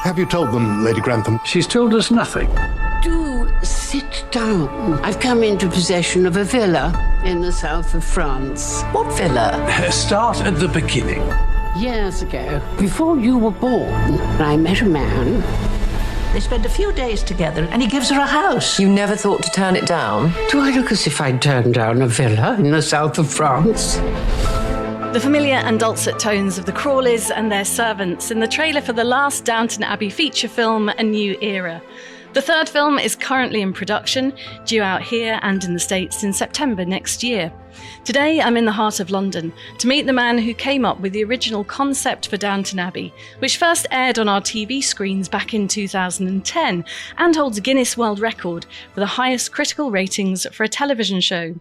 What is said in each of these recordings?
Have you told them, Lady Grantham? She's told us nothing. Do sit down. I've come into possession of a villa in the south of France. What villa? Start at the beginning. Years ago, before you were born, I met a man. They spend a few days together and he gives her a house. You never thought to turn it down? Do I look as if I'd turned down a villa in the south of France? The familiar and dulcet tones of the Crawleys and their servants in the trailer for the last Downton Abbey feature film, A New Era. The third film is currently in production, due out here and in the States in September next year. Today, I'm in the heart of London to meet the man who came up with the original concept for Downton Abbey, which first aired on our TV screens back in 2010 and holds a Guinness World Record for the highest critical ratings for a television show.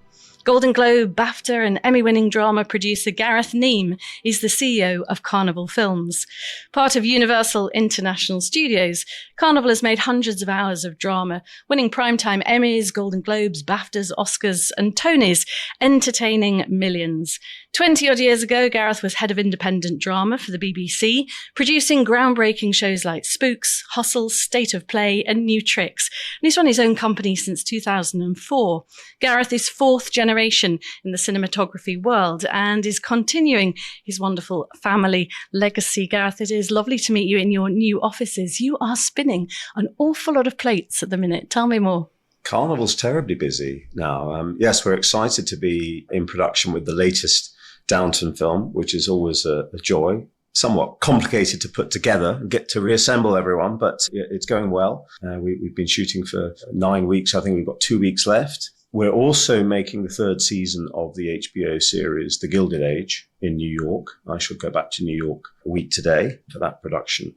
Golden Globe, BAFTA and Emmy-winning drama producer Gareth Neame is the CEO of Carnival Films. Part of Universal International Studios, Carnival has made hundreds of hours of drama, winning primetime Emmys, Golden Globes, BAFTAs, Oscars and Tonys, entertaining millions. 20-odd years ago, Gareth was head of independent drama for the BBC, producing groundbreaking shows like Spooks, Hustle, State of Play and New Tricks. And he's run his own company since 2004. Gareth is fourth generation in the cinematography world and is continuing his wonderful family legacy. Gareth, it is lovely to meet you in your new offices. You are spinning an awful lot of plates at the minute. Tell me more. Carnival's terribly busy now. Yes, we're excited to be in production with the latest Downton film, which is always a joy. Somewhat complicated to put together and get to reassemble everyone, but it's going well. We've been shooting for 9 weeks. I think we've got 2 weeks left. We're also making the third season of the HBO series, The Gilded Age, in New York. I shall go back to New York a week today for that production.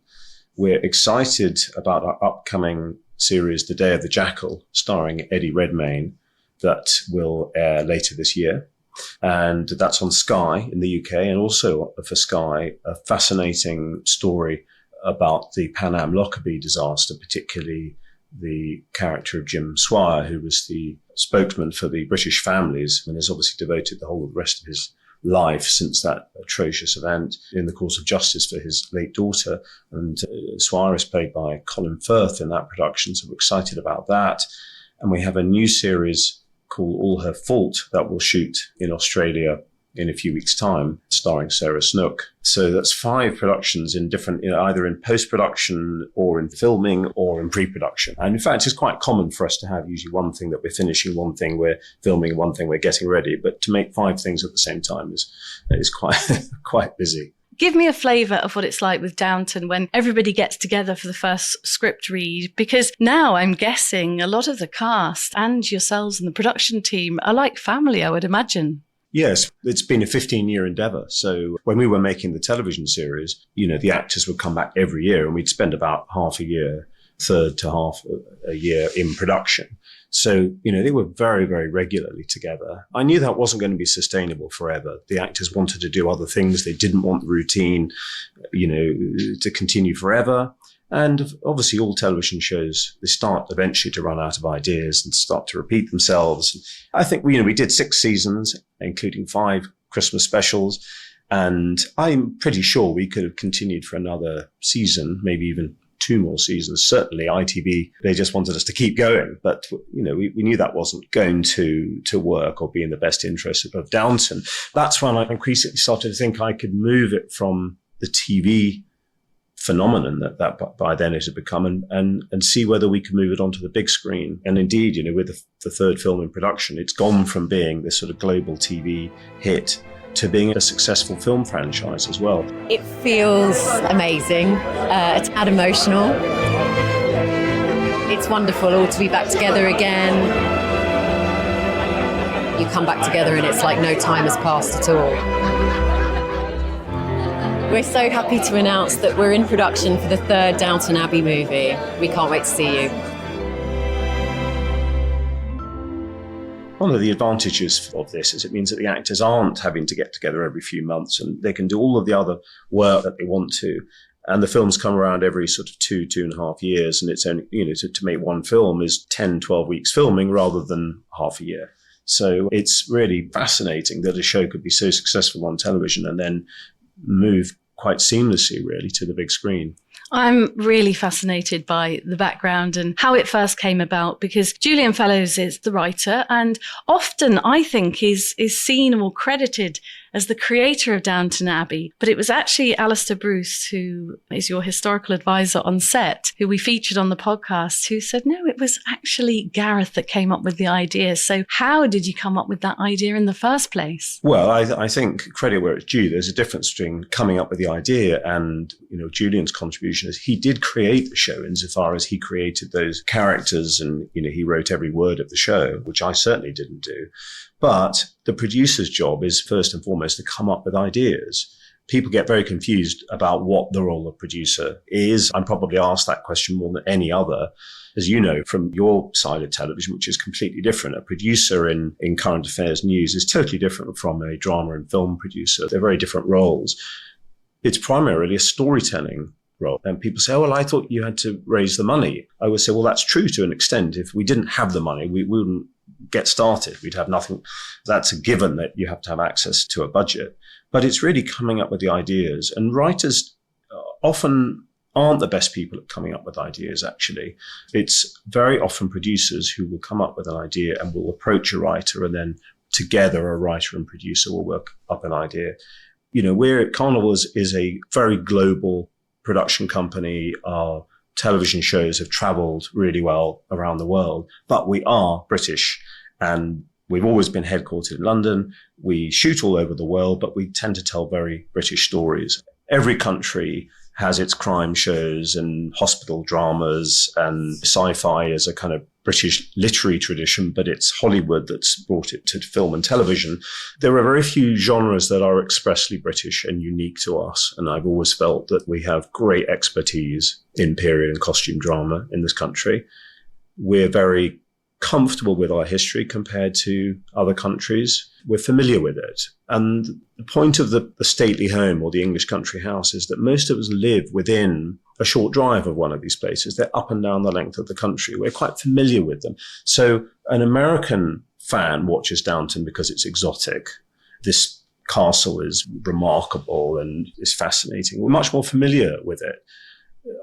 We're excited about our upcoming series, The Day of the Jackal, starring Eddie Redmayne, that will air later this year. And that's on Sky in the UK, and also for Sky, a fascinating story about the Pan Am Lockerbie disaster, particularly the character of Jim Swire, who was the spokesman for the British families and has obviously devoted the whole rest of his life since that atrocious event in the cause of justice for his late daughter. And Swire is played by Colin Firth in that production, so we're excited about that. And we have a new series called All Her Fault that will shoot in Australia in a few weeks' time, starring Sarah Snook. So that's 5 productions in different, either in post-production or in filming or in pre-production. And in fact, it's quite common for us to have usually one thing that we're finishing, one thing we're filming, one thing we're getting ready. But to make 5 things at the same time is quite quite busy. Give me a flavour of what it's like with Downton when everybody gets together for the first script read, because now I'm guessing a lot of the cast and yourselves and the production team are like family, I would imagine. Yes, it's been a 15-year endeavour. So when we were making the television series, the actors would come back every year and we'd spend about half a year, third to half a year in production. So, they were very, very regularly together. I knew that wasn't going to be sustainable forever. The actors wanted to do other things. They didn't want the routine, to continue forever. And obviously all television shows, they start eventually to run out of ideas and start to repeat themselves. I think, we did 6 seasons, including 5 Christmas specials. And I'm pretty sure we could have continued for another season, maybe even 2 more seasons. Certainly ITV, they just wanted us to keep going. But, we knew that wasn't going to work or be in the best interest of Downton. That's when I increasingly started to think I could move it from the TV phenomenon that by then it had become and see whether we could move it onto the big screen. And indeed, with the third film in production, it's gone from being this sort of global TV hit to being a successful film franchise as well. It feels amazing. A tad emotional. It's wonderful all to be back together again. You come back together and it's like no time has passed at all. We're so happy to announce that we're in production for the third Downton Abbey movie. We can't wait to see you. One of the advantages of this is it means that the actors aren't having to get together every few months and they can do all of the other work that they want to. And the films come around every sort of 2.5 years. And it's only, to make one film is 10, 12 weeks filming rather than half a year. So it's really fascinating that a show could be so successful on television and then move quite seamlessly, really, to the big screen. I'm really fascinated by the background and how it first came about, because Julian Fellowes is the writer and often, I think, is seen or credited as the creator of Downton Abbey. But it was actually Alistair Bruce, who is your historical advisor on set, who we featured on the podcast, who said, no, it was actually Gareth that came up with the idea. So how did you come up with that idea in the first place? Well, I think credit where it's due. There's a difference between coming up with the idea and, Julian's contribution is he did create the show insofar as he created those characters and, he wrote every word of the show, which I certainly didn't do. But the producer's job is first and foremost to come up with ideas. People get very confused about what the role of producer is. I'm probably asked that question more than any other. As you know, from your side of television, which is completely different. A producer in current affairs news is totally different from a drama and film producer. They're very different roles. It's primarily a storytelling role. And people say, oh, well, I thought you had to raise the money. I would say, well, that's true to an extent. If we didn't have the money, we wouldn't get started. We'd have nothing. That's a given that you have to have access to a budget. But it's really coming up with the ideas. And writers often aren't the best people at coming up with ideas, actually. It's very often producers who will come up with an idea and will approach a writer, and then together a writer and producer will work up an idea. We're at Carnival is a very global production company. Our television shows have traveled really well around the world, but we are British and we've always been headquartered in London. We shoot all over the world, but we tend to tell very British stories. Every country has its crime shows and hospital dramas, and sci-fi as a kind of British literary tradition, but it's Hollywood that's brought it to film and television. There are very few genres that are expressly British and unique to us. And I've always felt that we have great expertise in period and costume drama in this country. We're very comfortable with our history compared to other countries. We're familiar with it. And the point of the stately home or the English country house is that most of us live within a short drive of one of these places. They're up and down the length of the country. We're quite familiar with them. So an American fan watches Downton because it's exotic. This castle is remarkable and is fascinating. We're much more familiar with it.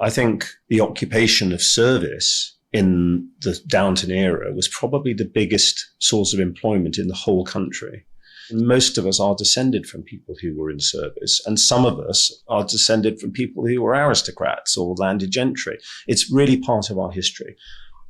I think the occupation of service in the Downton era was probably the biggest source of employment in the whole country. Most of us are descended from people who were in service, and some of us are descended from people who were aristocrats or landed gentry. It's really part of our history.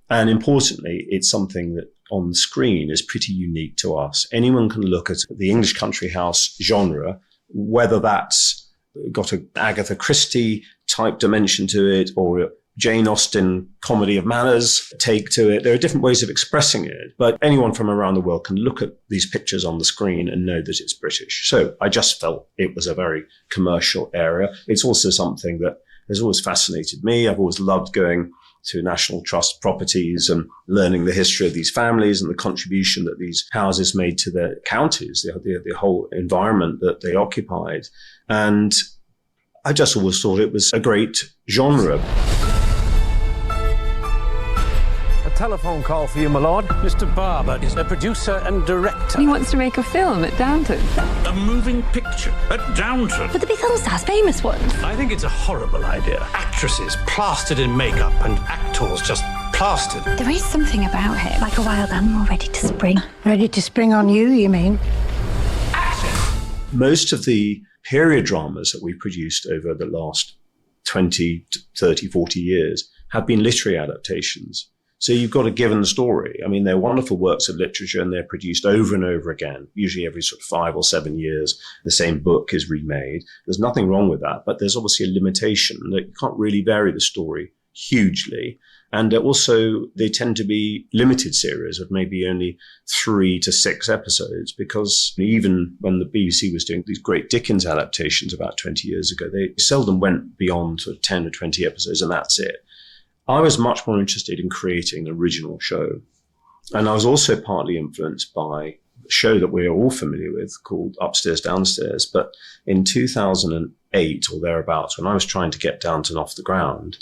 And importantly, it's something that on the screen is pretty unique to us. Anyone can look at the English country house genre, whether that's got an Agatha Christie type dimension to it or a Jane Austen comedy of manners take to it. There are different ways of expressing it, but anyone from around the world can look at these pictures on the screen and know that it's British. So I just felt it was a very commercial area. It's also something that has always fascinated me. I've always loved going to National Trust properties and learning the history of these families and the contribution that these houses made to their counties, the whole environment that they occupied. And I just always thought it was a great genre. Telephone call for you, my lord. Mr. Barber is a producer and director. He wants to make a film at Downton. A moving picture at Downton. But the big film stars, famous ones. I think it's a horrible idea. Actresses plastered in makeup and actors just plastered. There is something about him, like a wild animal ready to spring. Ready to spring on you, you mean? Action! Most of the period dramas that we've produced over the last 20, 30, 40 years have been literary adaptations. So you've got a given story. I mean, they're wonderful works of literature and they're produced over and over again. Usually every sort of 5 or 7 years, the same book is remade. There's nothing wrong with that, but there's obviously a limitation that you can't really vary the story hugely. And also they tend to be limited series of maybe only 3 to 6 episodes, because even when the BBC was doing these great Dickens adaptations about 20 years ago, they seldom went beyond sort of 10 or 20 episodes and that's it. I was much more interested in creating an original show. And I was also partly influenced by a show that we're all familiar with called Upstairs, Downstairs. But in 2008 or thereabouts, when I was trying to get Downton off the ground,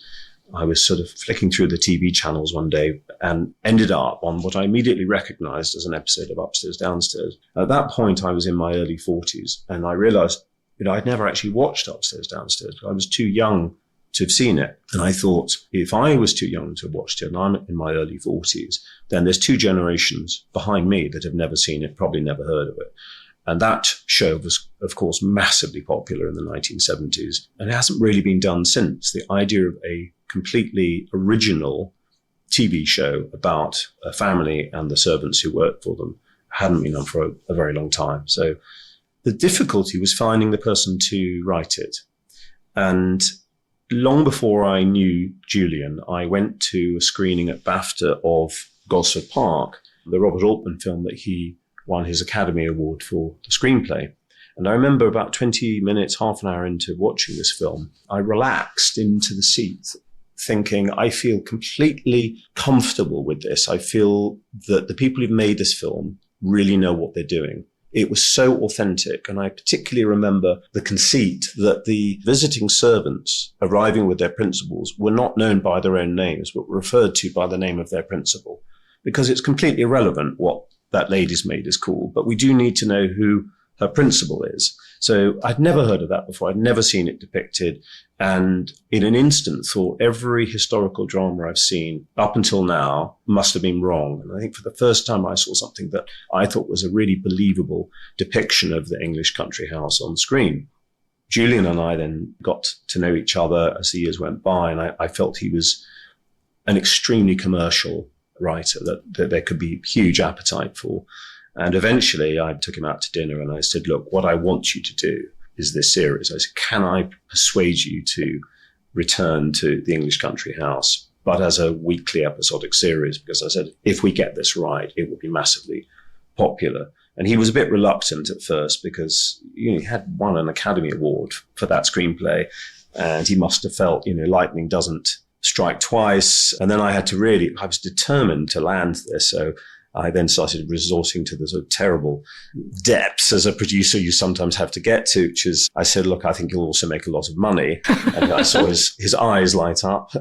I was sort of flicking through the TV channels one day and ended up on what I immediately recognized as an episode of Upstairs, Downstairs. At that point, I was in my early 40s, and I realized, I'd never actually watched Upstairs, Downstairs. I was too young to have seen it. And I thought, if I was too young to have watched it, and I'm in my early 40s, then there's 2 generations behind me that have never seen it, probably never heard of it. And that show was, of course, massively popular in the 1970s. And it hasn't really been done since. The idea of a completely original TV show about a family and the servants who work for them hadn't been done for a very long time. So the difficulty was finding the person to write it. And long before I knew Julian, I went to a screening at BAFTA of Gosford Park, the Robert Altman film that he won his Academy Award for the screenplay. And I remember about 20 minutes, half an hour into watching this film, I relaxed into the seat thinking, I feel completely comfortable with this. I feel that the people who've made this film really know what they're doing. It was so authentic. And I particularly remember the conceit that the visiting servants arriving with their principals were not known by their own names, but were referred to by the name of their principal, because it's completely irrelevant what that lady's maid is called, but we do need to know who her principal is. So I'd never heard of that before. I'd never seen it depicted. And in an instant thought every historical drama I've seen up until now must have been wrong. And I think for the first time I saw something that I thought was a really believable depiction of the English country house on screen. Julian and I then got to know each other as the years went by, and I felt he was an extremely commercial writer that there could be huge appetite for. And eventually I took him out to dinner and I said, look, what I want you to do is this series. I said, can I persuade you to return to the English country house, but as a weekly episodic series? Because I said, if we get this right, it will be massively popular. And he was a bit reluctant at first because he had won an Academy Award for that screenplay. And he must have felt, lightning doesn't strike twice. And then I was determined to land this. So I then started resorting to the sort of terrible depths as a producer you sometimes have to get to, which is, I said, look, I think you'll also make a lot of money. And I saw his eyes light up.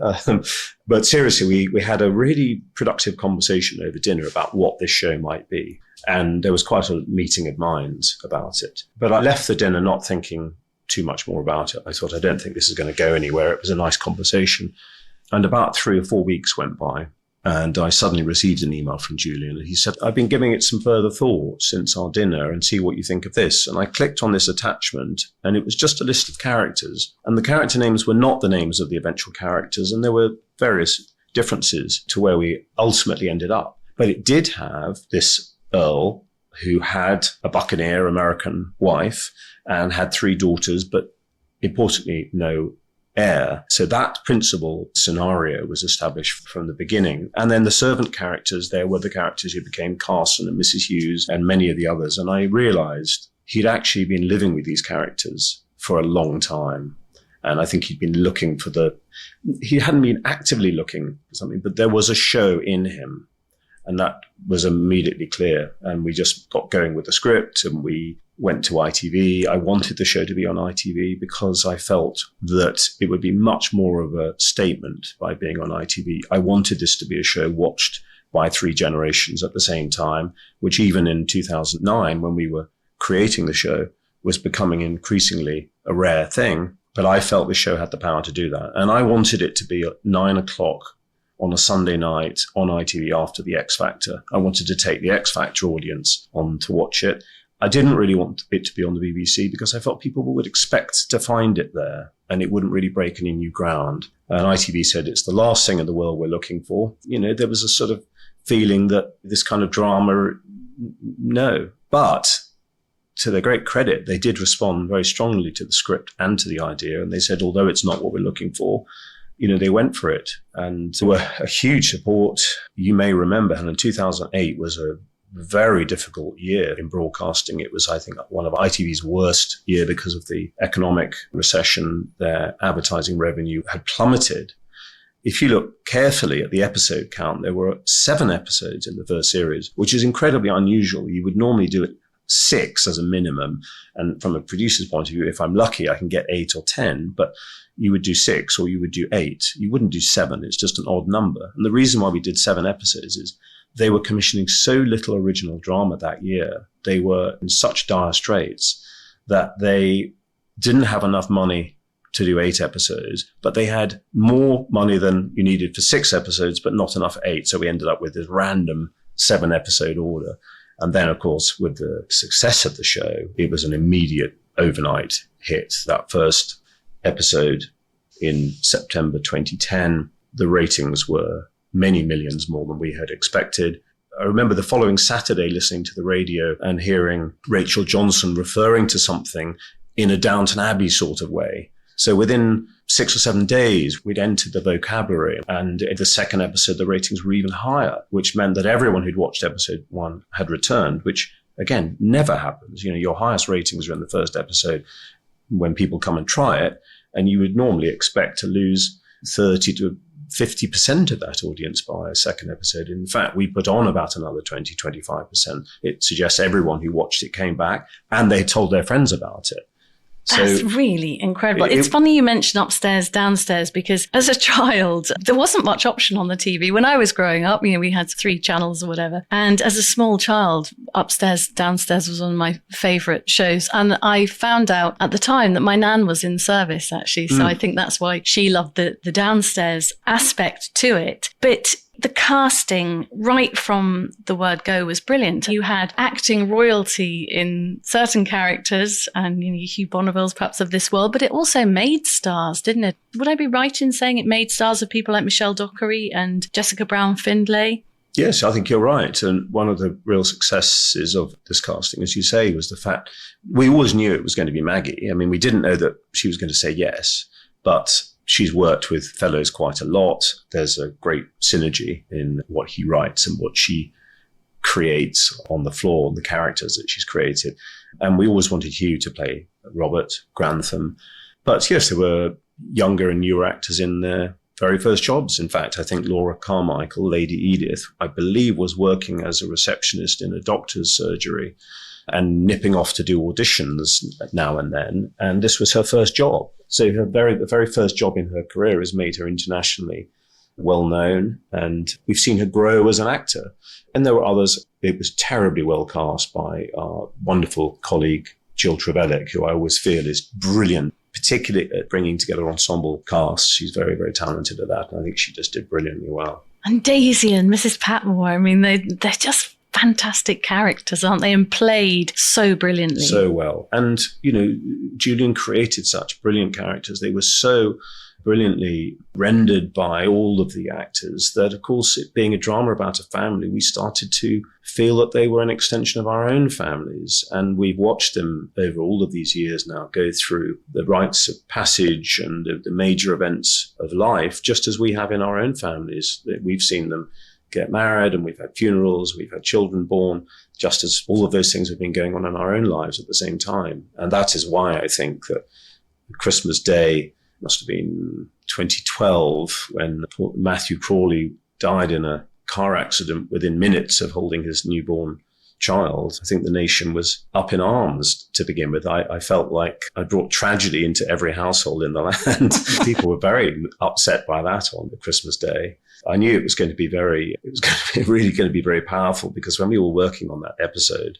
But seriously, we had a really productive conversation over dinner about what this show might be. And there was quite a meeting of minds about it. But I left the dinner not thinking too much more about it. I thought, I don't think this is going to go anywhere. It was a nice conversation. And about 3 or 4 weeks went by. And I suddenly received an email from Julian. And he said, I've been giving it some further thought since our dinner and see what you think of this. And I clicked on this attachment and it was just a list of characters. And the character names were not the names of the eventual characters. And there were various differences to where we ultimately ended up. But it did have this Earl who had a buccaneer American wife and had 3 daughters, but importantly, no heir. So that principal scenario was established from the beginning. And then the servant characters, there were the characters who became Carson and Mrs. Hughes and many of the others. And I realized he'd actually been living with these characters for a long time. And I think he'd been looking he hadn't been actively looking for something, but there was a show in him. And that was immediately clear. And we just got going with the script and we went to ITV. I wanted the show to be on ITV because I felt that it would be much more of a statement by being on ITV. I wanted this to be a show watched by 3 generations at the same time, which even in 2009, when we were creating the show, was becoming increasingly a rare thing. But I felt the show had the power to do that. And I wanted it to be at 9 o'clock on a Sunday night on ITV after the X Factor. I wanted to take the X Factor audience on to watch it. I didn't really want it to be on the BBC because I felt people would expect to find it there and it wouldn't really break any new ground. And ITV said it's the last thing in the world we're looking for. There was a sort of feeling that this kind of drama, no. But to their great credit, they did respond very strongly to the script and to the idea. And they said, although it's not what we're looking for, they went for it. And there were a huge support. You may remember, Helen, 2008 was a very difficult year in broadcasting. It was, I think, one of ITV's worst year because of the economic recession. Their advertising revenue had plummeted. If you look carefully at the episode count, there were 7 episodes in the first series, which is incredibly unusual. You would normally do it 6 as a minimum. And from a producer's point of view, if I'm lucky, I can get 8 or 10, but you would do 6 or you would do 8. You wouldn't do 7. It's just an odd number. And the reason why we did 7 episodes is they were commissioning so little original drama that year. They were in such dire straits that they didn't have enough money to do 8 episodes, but they had more money than you needed for 6 episodes, but not enough for 8. So we ended up with this random 7 episode order. And then, of course, with the success of the show, it was an immediate overnight hit. That first episode in September 2010, the ratings were many millions more than we had expected. I remember the following Saturday listening to the radio and hearing Rachel Johnson referring to something in a Downton Abbey sort of way. So within 6 or 7 days, we'd entered the vocabulary. And in the second episode, the ratings were even higher, which meant that everyone who'd watched episode 1 had returned, which, again, never happens. You know, your highest ratings are in the first episode when people come and try it. And you would normally expect to lose 30 to 50% of that audience by a second episode. In fact, we put on about another 20, 25%. It suggests everyone who watched it came back and they told their friends about it. That's really incredible. It's funny you mention upstairs, downstairs, because as a child, there wasn't much option on the TV. When I was growing up, you know, we had 3 channels or whatever. And as a small child, upstairs, downstairs was one of my favorite shows. And I found out at the time that my nan was in service, actually. So I think that's why she loved the downstairs aspect to it. But the casting right from the word go was brilliant. You had acting royalty in certain characters and, you know, Hugh Bonneville's perhaps of this world, but it also made stars, didn't it? Would I be right in saying it made stars of people like Michelle Dockery and Jessica Brown-Findlay? Yes, I think you're right. And one of the real successes of this casting, as you say, was the fact we always knew it was going to be Maggie. I mean, we didn't know that she was going to say yes, but she's worked with fellows quite a lot. There's a great synergy in what he writes and what she creates on the floor, the characters that she's created. And we always wanted Hugh to play Robert Grantham. But yes, there were younger and newer actors in their very first jobs. In fact, I think Laura Carmichael, Lady Edith, I believe was working as a receptionist in a doctor's surgery and nipping off to do auditions now and then. And this was her first job. So the very first job in her career has made her internationally well known. And we've seen her grow as an actor. And there were others. It was terribly well cast by our wonderful colleague, Jill Trevelyan, who I always feel is brilliant, particularly at bringing together ensemble casts. She's very, very talented at that. And I think she just did brilliantly well. And Daisy and Mrs. Patmore, I mean, they're just fantastic characters, aren't they? And played so brilliantly. So well. And, you know, Julian created such brilliant characters. They were so brilliantly rendered by all of the actors that, of course, it being a drama about a family, we started to feel that they were an extension of our own families. And we've watched them over all of these years now go through the rites of passage and the major events of life, just as we have in our own families. We've seen them get married and we've had funerals, we've had children born, just as all of those things have been going on in our own lives at the same time. And that is why I think that Christmas Day must have been 2012 when Matthew Crawley died in a car accident within minutes of holding his newborn child. I think the nation was up in arms to begin with. I felt like I brought tragedy into every household in the land. People were very upset by that on the Christmas Day. I knew it was really going to be very powerful, because when we were working on that episode,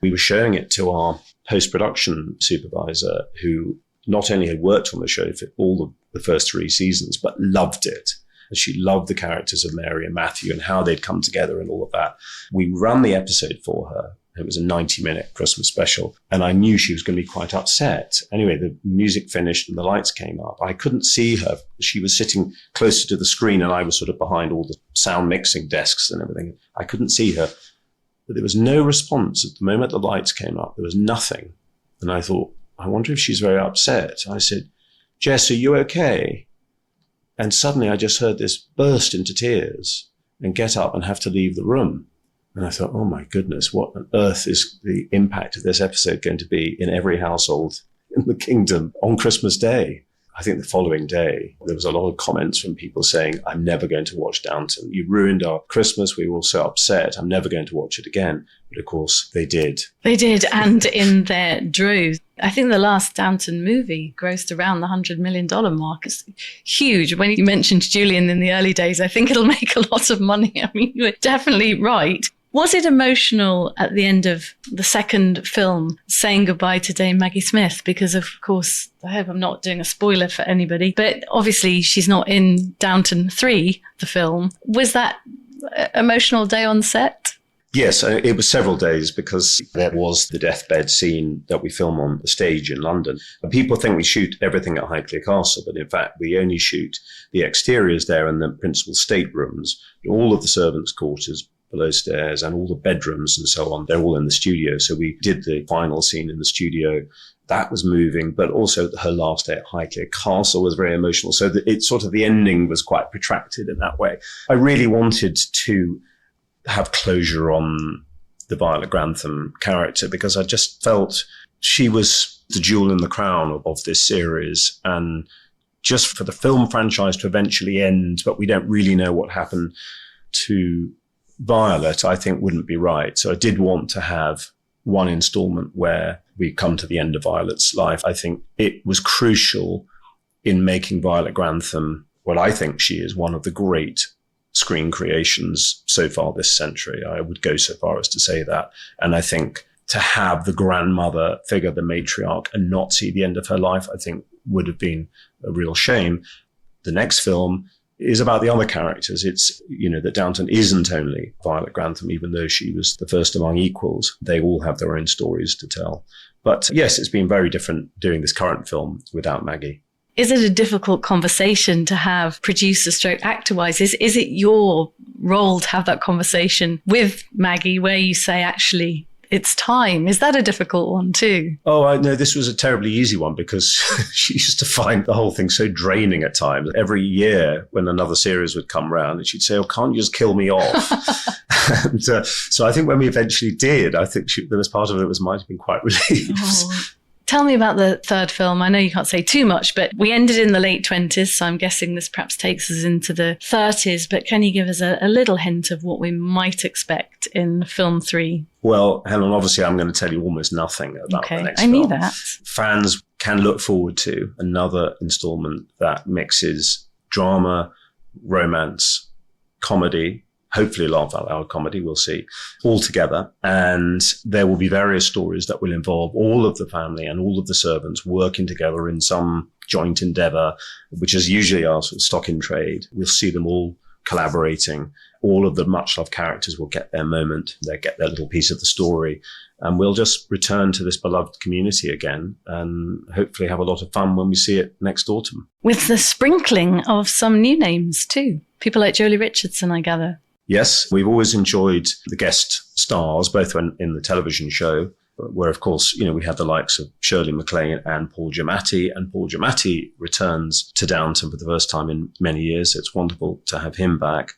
we were showing it to our post-production supervisor, who not only had worked on the show for all of the first 3 seasons, but loved it. And she loved the characters of Mary and Matthew and how they'd come together and all of that. We ran the episode for her. It was a 90-minute Christmas special. And I knew she was going to be quite upset. Anyway, the music finished and the lights came up. I couldn't see her. She was sitting closer to the screen and I was sort of behind all the sound mixing desks and everything. I couldn't see her. But there was no response. At the moment the lights came up, there was nothing. And I thought, I wonder if she's very upset. I said, Jess, are you okay? And suddenly I just heard this burst into tears and get up and have to leave the room. And I thought, oh my goodness, what on earth is the impact of this episode going to be in every household in the kingdom on Christmas Day? I think the following day, there was a lot of comments from people saying, I'm never going to watch Downton. You ruined our Christmas. We were all so upset. I'm never going to watch it again. But of course, they did. They did, and in their droves. I think the last Downton movie grossed around the $100 million mark. It's huge. When you mentioned Julian in the early days, I think it'll make a lot of money. I mean, you were definitely right. Was it emotional at the end of the second film, saying goodbye to Dame Maggie Smith? Because, of course, I hope I'm not doing a spoiler for anybody, but obviously she's not in Downton 3, the film. Was that emotional day on set? Yes, it was several days because there was the deathbed scene that we film on the stage in London. And people think we shoot everything at Highclere Castle, but in fact, we only shoot the exteriors there and the principal staterooms, all of the servants' quarters below stairs and all the bedrooms and so on. They're all in the studio. So we did the final scene in the studio. That was moving, but also her last day at Highclere Castle was very emotional. So it's sort of the ending was quite protracted in that way. I really wanted to have closure on the Violet Grantham character because I just felt she was the jewel in the crown of this series. And just for the film franchise to eventually end, but we don't really know what happened to Violet, I think wouldn't be right. So I did want to have one installment where we come to the end of Violet's life. I think it was crucial in making Violet Grantham what I think she is, one of the great screen creations so far this century. I would go so far as to say that. And I think to have the grandmother figure, the matriarch, and not see the end of her life, I think would have been a real shame. The next film is about the other characters. It's, that Downton isn't only Violet Grantham, even though she was the first among equals. They all have their own stories to tell. But yes, it's been very different doing this current film without Maggie. Is it a difficult conversation to have producer stroke actor wise? Is it your role to have that conversation with Maggie where you say, actually, it's time? Is that a difficult one too? Oh, I know this was a terribly easy one because she used to find the whole thing so draining at times. Every year when another series would come round and she'd say, oh, can't you just kill me off? And so I think when we eventually did, I think there was part of it might have been quite relieved. Oh. Tell me about the third film. I know you can't say too much, but we ended in the late 20s, so I'm guessing this perhaps takes us into the 30s. But can you give us a little hint of what we might expect in film 3? Well, Helen, obviously I'm going to tell you almost nothing about the next film. I knew that. Fans can look forward to another installment that mixes drama, romance, comedy, hopefully laugh out loud comedy, we'll see, all together. And there will be various stories that will involve all of the family and all of the servants working together in some joint endeavor, which is usually our sort of stock in trade. We'll see them all collaborating. All of the much-loved characters will get their moment. They'll get their little piece of the story. And we'll just return to this beloved community again and hopefully have a lot of fun when we see it next autumn. With the sprinkling of some new names too. People like Jolie Richardson, I gather. Yes, we've always enjoyed the guest stars, both in the television show, where, of course, we had the likes of Shirley MacLaine and Paul Giamatti. And Paul Giamatti returns to Downton for the first time in many years. It's wonderful to have him back.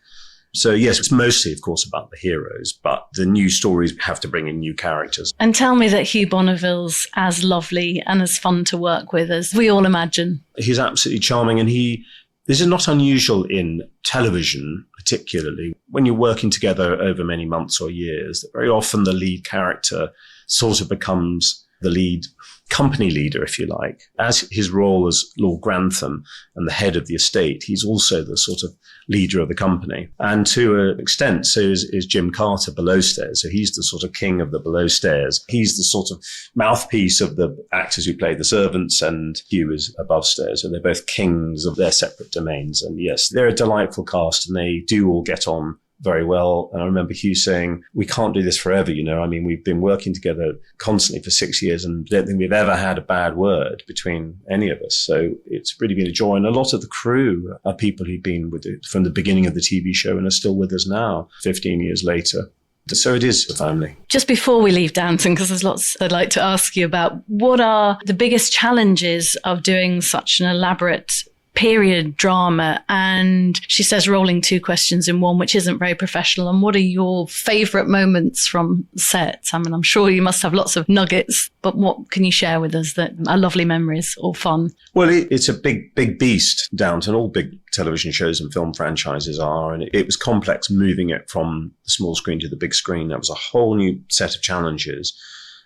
So, yes, it's mostly, of course, about the heroes, but the new stories have to bring in new characters. And tell me that Hugh Bonneville's as lovely and as fun to work with as we all imagine. He's absolutely charming, and this is not unusual in television, particularly when you're working together over many months or years, that very often the lead character sort of becomes the lead company leader, if you like. As his role as Lord Grantham and the head of the estate, he's also the sort of leader of the company. And to an extent, so is Jim Carter below stairs. So he's the sort of king of the below stairs. He's the sort of mouthpiece of the actors who play the servants, and Hugh is above stairs. So they're both kings of their separate domains. And yes, they're a delightful cast and they do all get on very well. And I remember Hugh saying, we can't do this forever, we've been working together constantly for 6 years and I don't think we've ever had a bad word between any of us. So it's really been a joy. And a lot of the crew are people who've been with it from the beginning of the TV show and are still with us now, 15 years later. So it is a family. Just before we leave Downton, because there's lots I'd like to ask you about, what are the biggest challenges of doing such an elaborate period drama, and she says rolling two questions in one, which isn't very professional. And what are your favourite moments from set? I mean, I'm sure you must have lots of nuggets, but what can you share with us that are lovely memories or fun? Well, it's a big beast, Downton. All big television shows and film franchises are, and it was complex moving it from the small screen to the big screen. That was a whole new set of challenges.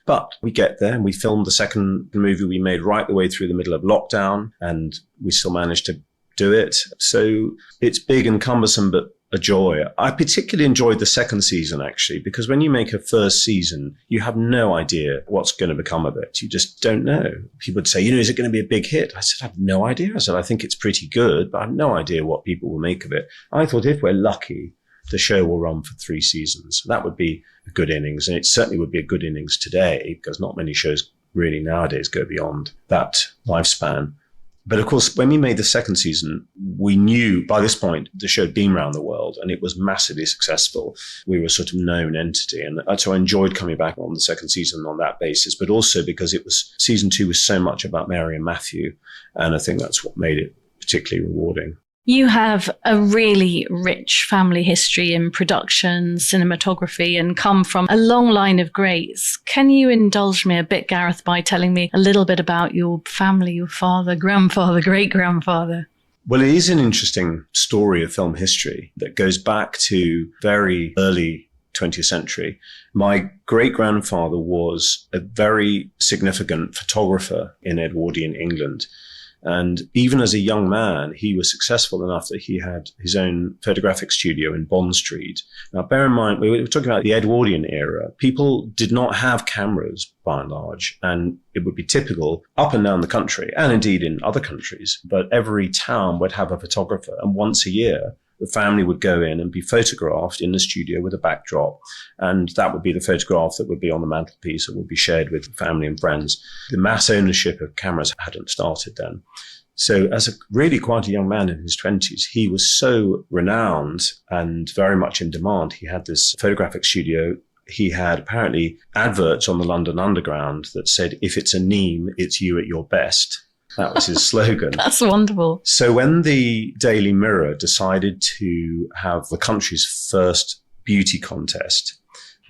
But we get there and we filmed the second movie we made right the way through the middle of lockdown, and we still managed to do it. So it's big and cumbersome, but a joy. I particularly enjoyed the second season, actually, because when you make a first season, you have no idea what's going to become of it. You just don't know. People would say, is it going to be a big hit? I said, I have no idea. I said, I think it's pretty good, but I have no idea what people will make of it. I thought if we're lucky, the show will run for 3 seasons. That would be a good innings. And it certainly would be a good innings today, because not many shows really nowadays go beyond that lifespan. But of course, when we made the second season, we knew by this point the show had been around the world and it was massively successful. We were a sort of known entity. And so I enjoyed coming back on the second season on that basis, but also because season 2 was so much about Mary and Matthew. And I think that's what made it particularly rewarding. You have a really rich family history in production, cinematography, and come from a long line of greats. Can you indulge me a bit, Gareth, by telling me a little bit about your family, your father, grandfather, great-grandfather? Well, it is an interesting story of film history that goes back to very early 20th century. My great-grandfather was a very significant photographer in Edwardian England. And even as a young man, he was successful enough that he had his own photographic studio in Bond Street. Now, bear in mind, we were talking about the Edwardian era. People did not have cameras, by and large, and it would be typical up and down the country, and indeed in other countries, but every town would have a photographer, and once a year, the family would go in and be photographed in the studio with a backdrop. And that would be the photograph that would be on the mantelpiece and would be shared with family and friends. The mass ownership of cameras hadn't started then. So as a really quite a young man in his 20s, he was so renowned and very much in demand. He had this photographic studio. He had apparently adverts on the London Underground that said, if it's a Neame, it's you at your best. That was his slogan. That's wonderful. So when the Daily Mirror decided to have the country's first beauty contest,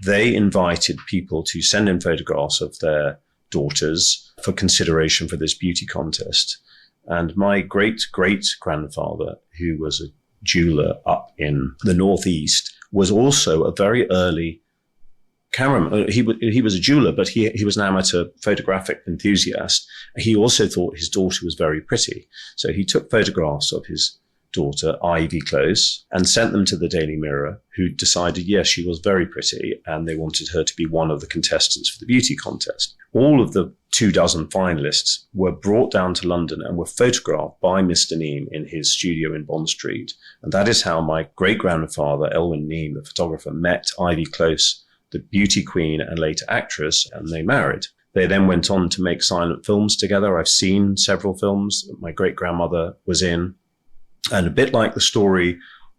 they invited people to send in photographs of their daughters for consideration for this beauty contest. And my great-great-grandfather, who was a jeweler up in the Northeast, was also a very early cameraman. He was a jeweler, but he was an amateur photographic enthusiast. He also thought his daughter was very pretty. So he took photographs of his daughter, Ivy Close, and sent them to the Daily Mirror, who decided, yes, she was very pretty, and they wanted her to be one of the contestants for the beauty contest. All of the 24 finalists were brought down to London and were photographed by Mr. Neame in his studio in Bond Street. And that is how my great-grandfather, Elwyn Neame, the photographer, met Ivy Close, the beauty queen and later actress, and they married. They then went on to make silent films together. I've seen several films that my great-grandmother was in. And a bit like the story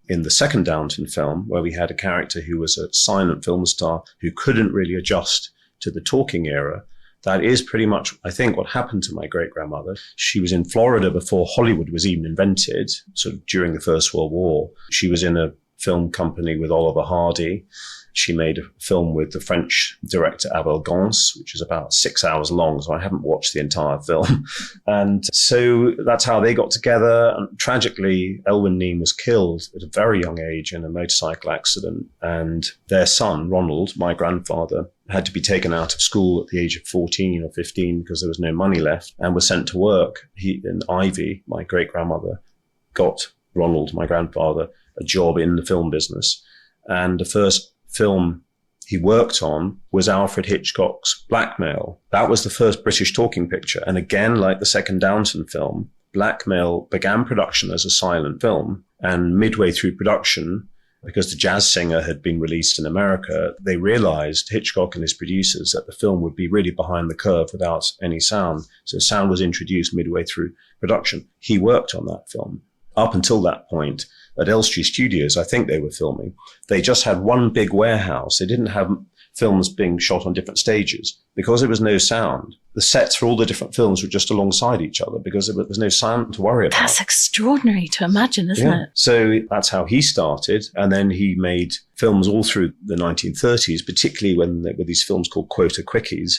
in the second Downton film, where we had a character who was a silent film star who couldn't really adjust to the talking era, that is pretty much, I think, what happened to my great-grandmother. She was in Florida before Hollywood was even invented, sort of during the First World War. She was in a film company with Oliver Hardy. She made a film with the French director Abel Gance, which is about 6 hours long, so I haven't watched the entire film. And so that's how they got together. And tragically, Elwyn Neame was killed at a very young age in a motorcycle accident. And their son, Ronald, my grandfather, had to be taken out of school at the age of 14 or 15 because there was no money left and was sent to work. And Ivy, my great-grandmother, got Ronald, my grandfather, a job in the film business. And the first film he worked on was Alfred Hitchcock's Blackmail. That was the first British talking picture. And again, like the second Downton film, Blackmail began production as a silent film. And midway through production, because the jazz singer had been released in America, they realized, Hitchcock and his producers, that the film would be really behind the curve without any sound. So sound was introduced midway through production. He worked on that film. Up until that point, at Elstree Studios, I think they were filming, they just had one big warehouse. They didn't have films being shot on different stages. Because there was no sound, the sets for all the different films were just alongside each other because there was no sound to worry about. That's extraordinary to imagine, isn't it? So that's how he started. And then he made films all through the 1930s, particularly when there were these films called quota quickies.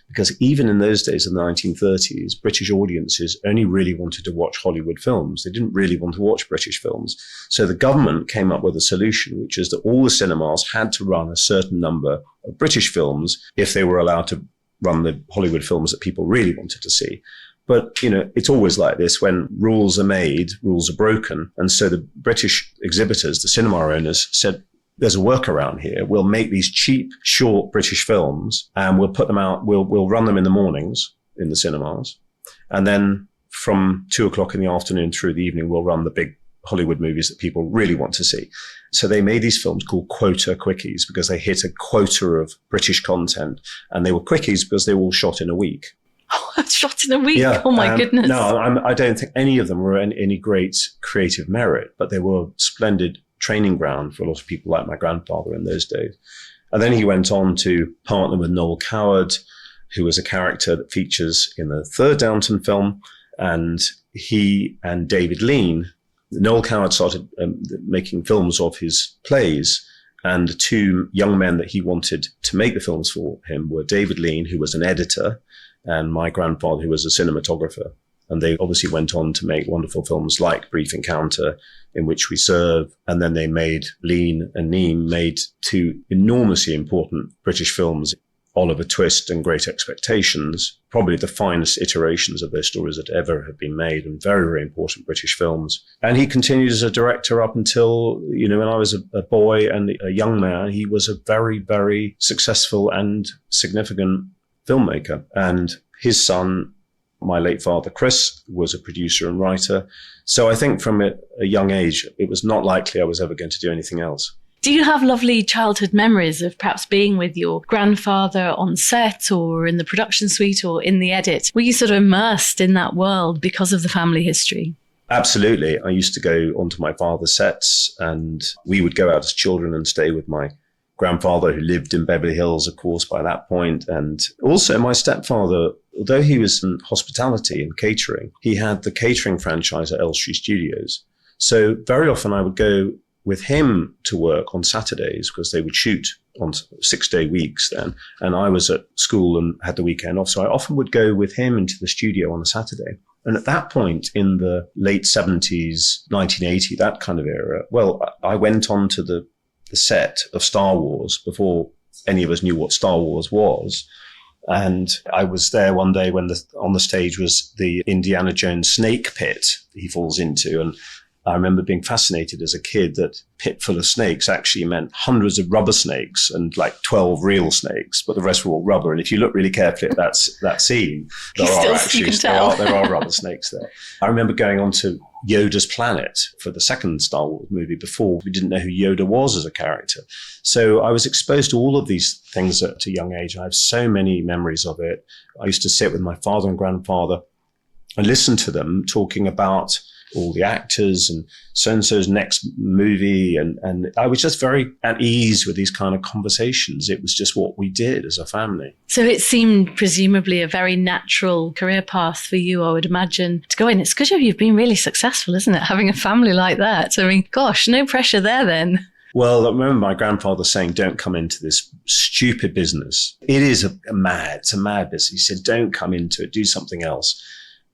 Because even in those days, in the 1930s, British audiences only really wanted to watch Hollywood films. They didn't really want to watch British films. So the government came up with a solution, which is that all the cinemas had to run a certain number of British films if they were allowed to run the Hollywood films that people really wanted to see. But, it's always like this. When rules are made, rules are broken. And so the British exhibitors, the cinema owners, said, there's a workaround here. We'll make these cheap, short British films and we'll put them out. We'll run them in the mornings in the cinemas. And then from 2:00 in the afternoon through the evening, we'll run the big Hollywood movies that people really want to see. So they made these films called quota quickies because they hit a quota of British content. And they were quickies because they were all shot in a week. Oh, shot in a week. Yeah, oh my goodness. No, I don't think any of them were any great creative merit, but they were splendid training ground for a lot of people like my grandfather in those days. And then he went on to partner with Noel Coward, who was a character that features in the third Downton film. And he and David Lean, Noel Coward started making films of his plays. And the two young men that he wanted to make the films for him were David Lean, who was an editor, and my grandfather, who was a cinematographer. And they obviously went on to make wonderful films like Brief Encounter, In Which We Serve. And then they made, Lean and Neame made two enormously important British films, Oliver Twist and Great Expectations, probably the finest iterations of those stories that ever have been made, and very, very important British films. And he continued as a director up until, when I was a boy and a young man. He was a very, very successful and significant filmmaker. And his son, my late father, Chris, was a producer and writer. So I think from a young age, it was not likely I was ever going to do anything else. Do you have lovely childhood memories of perhaps being with your grandfather on set or in the production suite or in the edit? Were you sort of immersed in that world because of the family history? Absolutely. I used to go onto my father's sets and we would go out as children and stay with my grandfather, who lived in Beverly Hills, of course, by that point. And also my stepfather, although he was in hospitality and catering, he had the catering franchise at Elstree Studios. So very often I would go with him to work on Saturdays because they would shoot on 6-day weeks then. And I was at school and had the weekend off. So I often would go with him into the studio on a Saturday. And at that point in the late 70s, 1980, that kind of era, well, I went on to the set of Star Wars before any of us knew what Star Wars was. And I was there one day when on the stage was the Indiana Jones snake pit he falls into. And I remember being fascinated as a kid that pit full of snakes actually meant hundreds of rubber snakes and like 12 real snakes, but the rest were all rubber. And if you look really carefully at that scene, there are rubber snakes there. I remember going on to Yoda's planet for the second Star Wars movie before we didn't know who Yoda was as a character. So I was exposed to all of these things at a young age. I have so many memories of it. I used to sit with my father and grandfather and listen to them talking about all the actors and so-and-so's next movie. And I was just very at ease with these kind of conversations. It was just what we did as a family. So it seemed presumably a very natural career path for you, I would imagine, to go in. It's because you've been really successful, isn't it? Having a family like that. I mean, gosh, no pressure there then. Well, I remember my grandfather saying, don't come into this stupid business. It is it's a mad business. He said, don't come into it, do something else.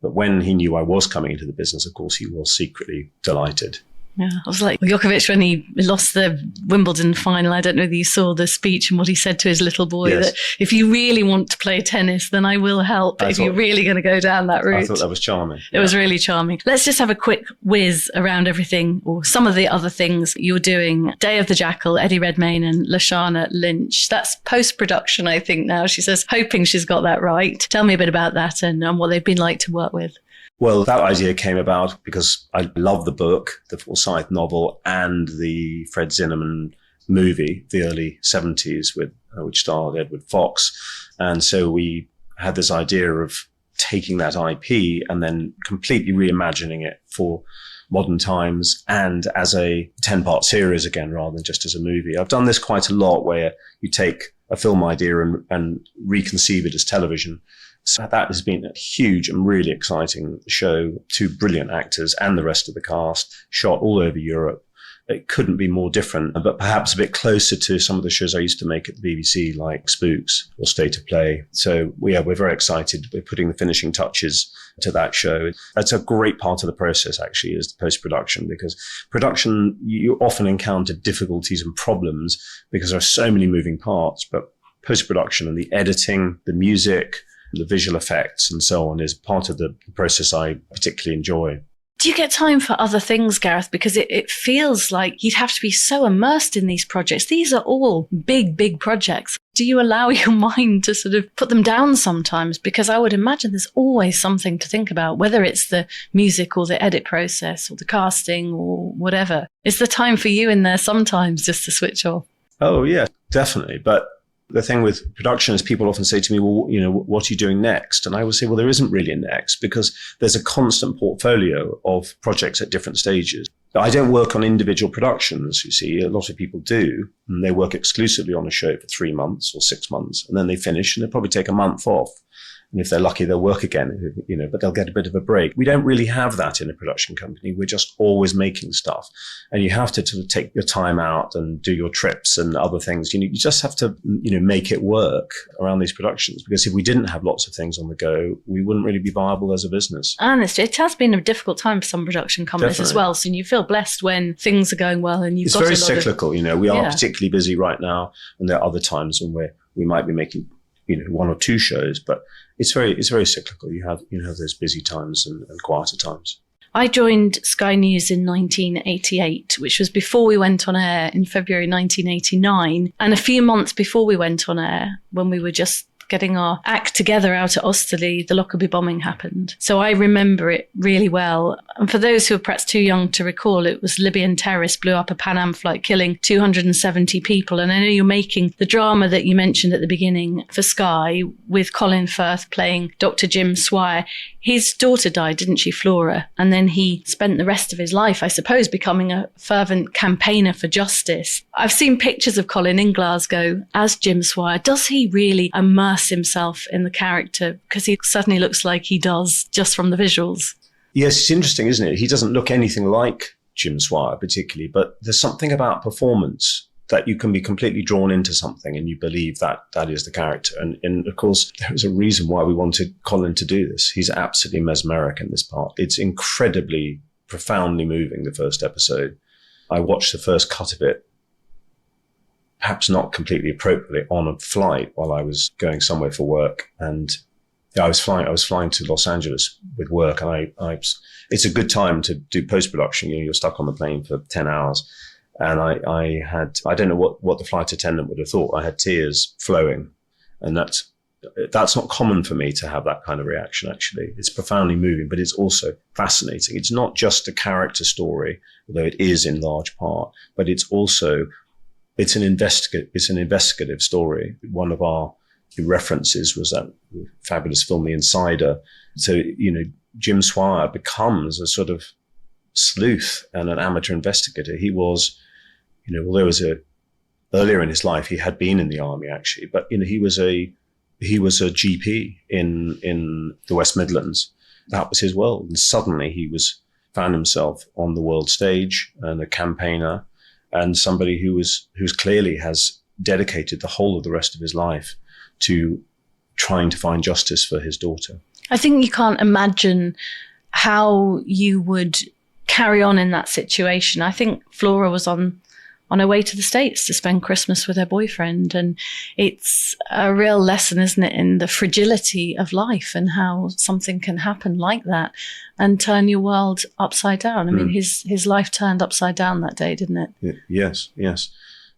But when he knew I was coming into the business, of course, he was secretly delighted. Yeah, I was like Djokovic when he lost the Wimbledon final. I don't know whether you saw the speech and what he said to his little boy, yes, that if you really want to play tennis, then I will help. But if you're really going to go down that route. I thought that was charming. It was really charming. Let's just have a quick whiz around everything or some of the other things you're doing. Day of the Jackal, Eddie Redmayne and Lashana Lynch. That's post-production, I think now. She says, hoping she's got that right. Tell me a bit about that and what they've been like to work with. Well, that idea came about because I love the book, the Forsyth novel, and the Fred Zinnemann movie, the early 70s, which starred Edward Fox. And so we had this idea of taking that IP and then completely reimagining it for modern times and as a 10-part series again, rather than just as a movie. I've done this quite a lot where you take a film idea and reconceive it as television. So that has been a huge and really exciting show. 2 brilliant actors and the rest of the cast, shot all over Europe. It couldn't be more different, but perhaps a bit closer to some of the shows I used to make at the BBC, like Spooks or State of Play. So we're very excited. We're putting the finishing touches to that show. That's a great part of the process, actually, is the post-production, because production, you often encounter difficulties and problems because there are so many moving parts, but post-production and the editing, the music, the visual effects and so on is part of the process I particularly enjoy. Do you get time for other things, Gareth? Because it feels like you'd have to be so immersed in these projects. These are all big, big projects. Do you allow your mind to sort of put them down sometimes? Because I would imagine there's always something to think about, whether it's the music or the edit process or the casting or whatever. Is there time for you in there sometimes just to switch off? Oh, yeah, definitely. But the thing with production is people often say to me, well, what are you doing next? And I would say, well, there isn't really a next, because there's a constant portfolio of projects at different stages. I don't work on individual productions, you see. A lot of people do, and they work exclusively on a show for 3 months or 6 months, and then they finish and they probably take a month off. And if they're lucky, they'll work again, but they'll get a bit of a break. We don't really have that in a production company. We're just always making stuff. And you have to sort of take your time out and do your trips and other things. You just have to, make it work around these productions, because if we didn't have lots of things on the go, we wouldn't really be viable as a business. And it has been a difficult time for some production companies Definitely. As well. So you feel blessed when things are going well and you've got a lot of... It's very cyclical, we are particularly busy right now, and there are other times when we might be making 1 or 2 shows, but it's very cyclical. You have those busy times and quieter times. I joined Sky News in 1988, which was before we went on air in February 1989, and a few months before we went on air, when we were just getting our act together out at Osterley, the Lockerbie bombing happened. So I remember it really well. And for those who are perhaps too young to recall, it was Libyan terrorists blew up a Pan Am flight, killing 270 people. And I know you're making the drama that you mentioned at the beginning for Sky with Colin Firth playing Dr. Jim Swire. His daughter died, didn't she, Flora? And then he spent the rest of his life, I suppose, becoming a fervent campaigner for justice. I've seen pictures of Colin in Glasgow as Jim Swire. Does he really immerse himself in the character? Because he certainly looks like he does just from the visuals. Yes, it's interesting, isn't it? He doesn't look anything like Jim Swire particularly, but there's something about performance that you can be completely drawn into something and you believe that that is the character. And of course, there was a reason why we wanted Colin to do this. He's absolutely mesmeric in this part. It's incredibly, profoundly moving, the first episode. I watched the first cut of it, perhaps not completely appropriately, on a flight while I was going somewhere for work. And I was flying to Los Angeles with work, and it's a good time to do post-production. You're stuck on the plane for 10 hours. And I don't know what the flight attendant would have thought. I had tears flowing, and that's not common for me to have that kind of reaction, actually. It's profoundly moving, but it's also fascinating. It's not just a character story, although it is in large part, but it's an investigative story. One of our references was that fabulous film, The Insider. So, Jim Swire becomes a sort of sleuth and an amateur investigator. He was, although earlier in his life, he had been in the army actually, but, he was a GP in the West Midlands. That was his world. And suddenly he found himself on the world stage, and a campaigner, and somebody who's clearly has dedicated the whole of the rest of his life to trying to find justice for his daughter. I think you can't imagine how you would carry on in that situation. I think Flora was on her way to the States to spend Christmas with her boyfriend. And it's a real lesson, isn't it, in the fragility of life and how something can happen like that and turn your world upside down. I mean, his life turned upside down that day, didn't it? Yes.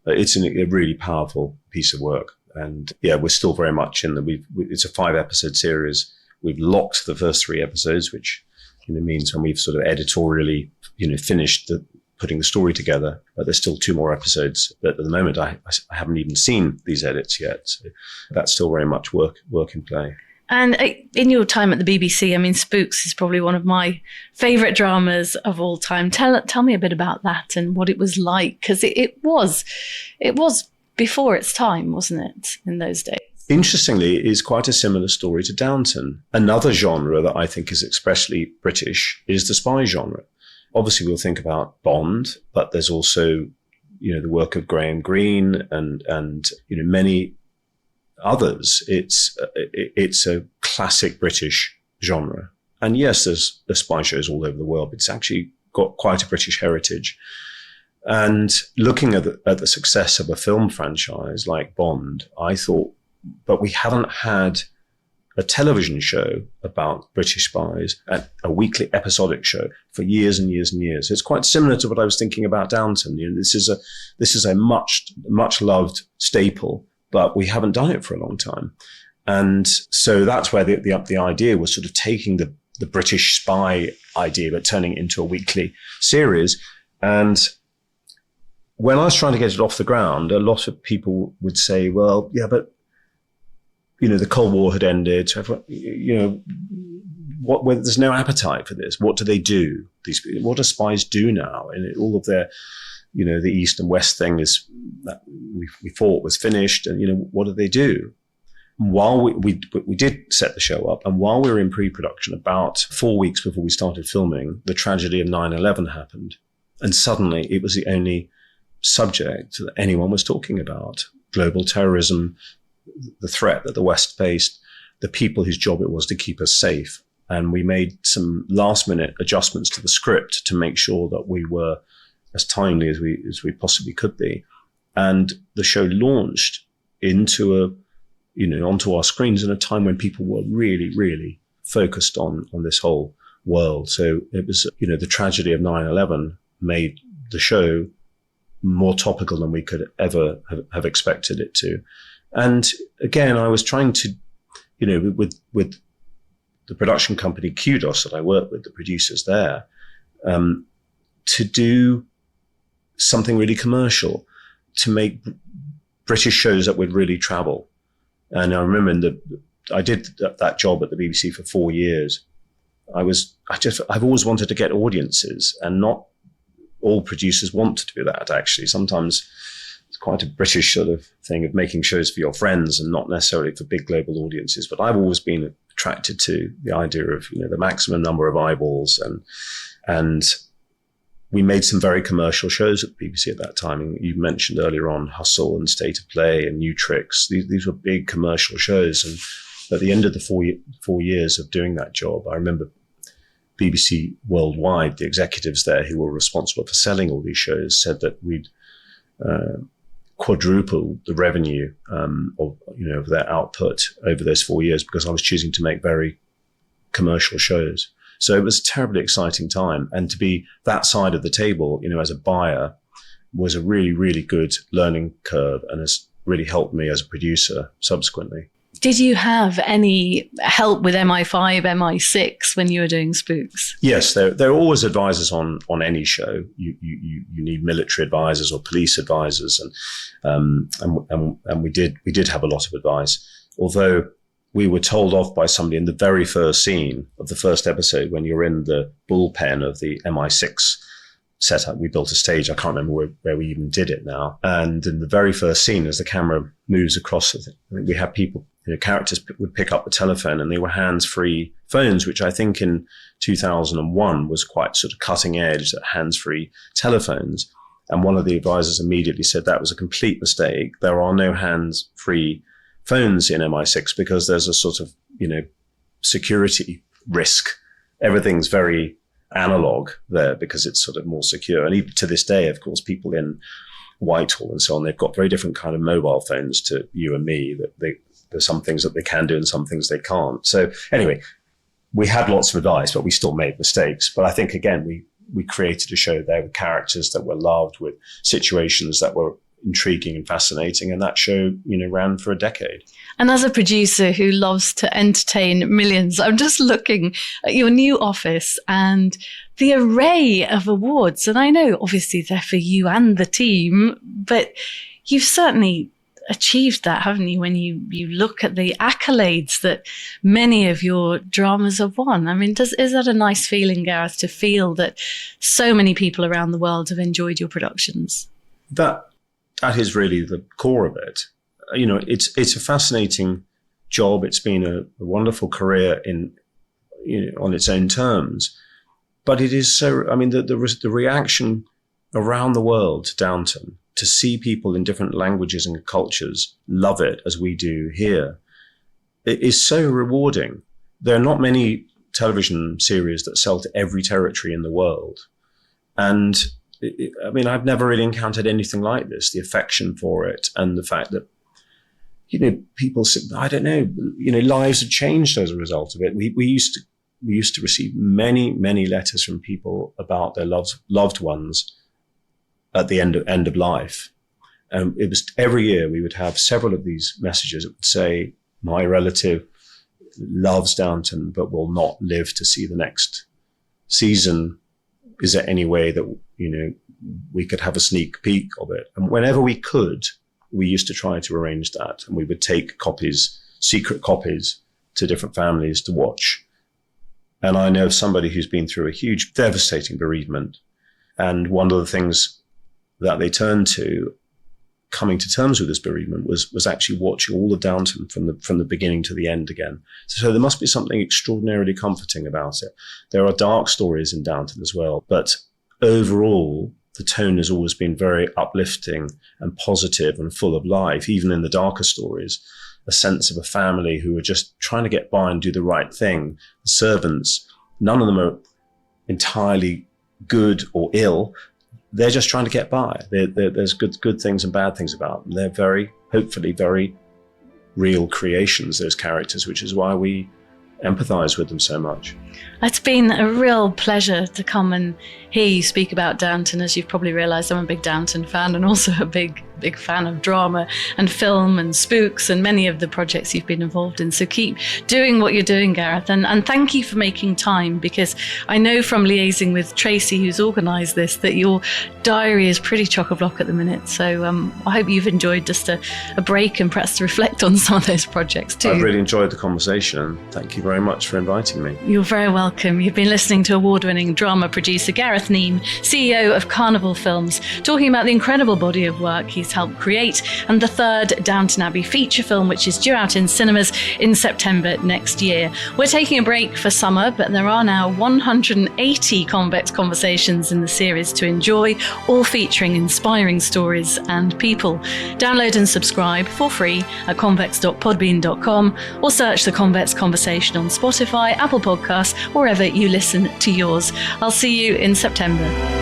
It's a really powerful piece of work. And we're still very much it's a 5-episode series. We've locked the first 3 episodes, which means when we've sort of editorially, finished putting the story together, but there's still 2 more episodes. But at the moment, I haven't even seen these edits yet. So that's still very much work in play. And in your time at the BBC, I mean, Spooks is probably one of my favourite dramas of all time. Tell me a bit about that and what it was like, because it was before its time, wasn't it, in those days? Interestingly, it is quite a similar story to Downton. Another genre that I think is especially British is the spy genre. Obviously, we'll think about Bond, but there's also, the work of Graham Greene and many others. It's a classic British genre. And yes, there's spy shows all over the world, but it's actually got quite a British heritage. And looking at the success of a film franchise like Bond, I thought, but we haven't had a television show about British spies, a weekly episodic show for years and years and years. It's quite similar to what I was thinking about Downton. This is a much loved staple, but we haven't done it for a long time. And so that's where the idea was sort of taking the British spy idea, but turning it into a weekly series. And when I was trying to get it off the ground, a lot of people would say, well, yeah, but the Cold War had ended. So there's no appetite for this. What do they do? What do spies do now? And all of their, the East and West thing is that we thought was finished. And, what do they do? While we did set the show up, and while we were in pre-production, about 4 weeks before we started filming, the tragedy of 9/11 happened. And suddenly it was the only subject that anyone was talking about. Global terrorism, the threat that the West faced, the people whose job it was to keep us safe. And we made some last minute adjustments to the script to make sure that we were as timely as we possibly could be. And the show launched into onto our screens in a time when people were really, really focused on this whole world. So it was, the tragedy of 9/11 made the show more topical than we could ever have expected it to. And again, I was trying to, with the production company Kudos that I work with, the producers there, to do something really commercial, to make British shows that would really travel. And I remember I did that job at the BBC for 4 years. I've always wanted to get audiences, and not all producers want to do that, actually. Sometimes it's quite a British sort of thing of making shows for your friends and not necessarily for big global audiences. But I've always been attracted to the idea of, the maximum number of eyeballs. And we made some very commercial shows at the BBC at that time. And you mentioned earlier on Hustle and State of Play and New Tricks. These were big commercial shows. And at the end of the 4 years of doing that job, I remember BBC Worldwide, the executives there who were responsible for selling all these shows, said that we'd quadruple the revenue of their output over those 4 years, because I was choosing to make very commercial shows. So it was a terribly exciting time. And to be that side of the table, as a buyer, was a really, really good learning curve, and has really helped me as a producer subsequently. Did you have any help with MI5, MI6 when you were doing Spooks? Yes, there are always advisors on any show. You need military advisors or police advisors, and we did have a lot of advice. Although we were told off by somebody in the very first scene of the first episode, when you're in the bullpen of the MI6 setup. We built a stage. I can't remember where we even did it now. And in the very first scene, as the camera moves across, I think we have people, characters would pick up the telephone, and they were hands-free phones, which I think in 2001 was quite sort of cutting edge, that hands-free telephones. And one of the advisors immediately said that was a complete mistake. There are no hands-free phones in MI6 because there's a sort of, security risk. Everything's very analog there because it's sort of more secure. And even to this day, of course, people in Whitehall and so on, they've got very different kind of mobile phones to you and me. That there's some things that they can do and some things they can't. So anyway, we had lots of advice, but we still made mistakes. But I think, again, we created a show there with characters that were loved, with situations that were intriguing and fascinating, and that show ran for a decade. And as a producer who loves to entertain millions, I'm just looking at your new office and the array of awards, and I know obviously they're for you and the team, but you've certainly achieved that, haven't you, when you look at the accolades that many of your dramas have won? I mean, is that a nice feeling, Gareth, to feel that so many people around the world have enjoyed your productions? that is really the core of it. You know, it's a fascinating job. It's been a wonderful career on its own terms, but it is so. I mean, the reaction around the world to Downton, to see people in different languages and cultures love it as we do here, it is so rewarding. There are not many television series that sell to every territory in the world, and I mean, I've never really encountered anything like this. The affection for it, and the fact that, you know, people, I don't know, you know, lives have changed as a result of it. We used to receive many letters from people about their loved ones at the end of life. It was every year we would have several of these messages that would say, my relative loves Downton but will not live to see the next season. Is there any way that, you know, we could have a sneak peek of it? And whenever we could, we used to try to arrange that, and we would take copies, secret copies, to different families to watch. And I know somebody who's been through a huge, devastating bereavement, and one of the things that they turned to, coming to terms with this bereavement, was actually watching all of Downton from the beginning to the end again. So there must be something extraordinarily comforting about it. There are dark stories in Downton as well, but overall, the tone has always been very uplifting and positive and full of life. Even in the darker stories, a sense of a family who are just trying to get by and do the right thing. The servants, none of them are entirely good or ill. They're just trying to get by. There's good things and bad things about them. They're hopefully very real creations, those characters, which is why we empathize with them so much. It's been a real pleasure to come and hear you speak about Downton. As you've probably realised, I'm a big Downton fan, and also a big fan of drama and film and Spooks and many of the projects you've been involved in. So keep doing what you're doing, Gareth, and thank you for making time, because I know from liaising with Tracy, who's organised this, that your diary is pretty chock-a-block at the minute. So I hope you've enjoyed just a break and perhaps to reflect on some of those projects too. I've really enjoyed the conversation, and thank you very much for inviting me. You're very welcome. You've been listening to award-winning drama producer Gareth Neame, CEO of Carnival Films, talking about the incredible body of work he's helped create, and the third Downton Abbey feature film, which is due out in cinemas in September next year. We're taking a break for summer, but there are now 180 Convex conversations in the series to enjoy, all featuring inspiring stories and people. Download and subscribe for free at convex.podbean.com, or search the Convex Conversation on Spotify, Apple Podcasts, wherever you listen to yours. I'll see you in September.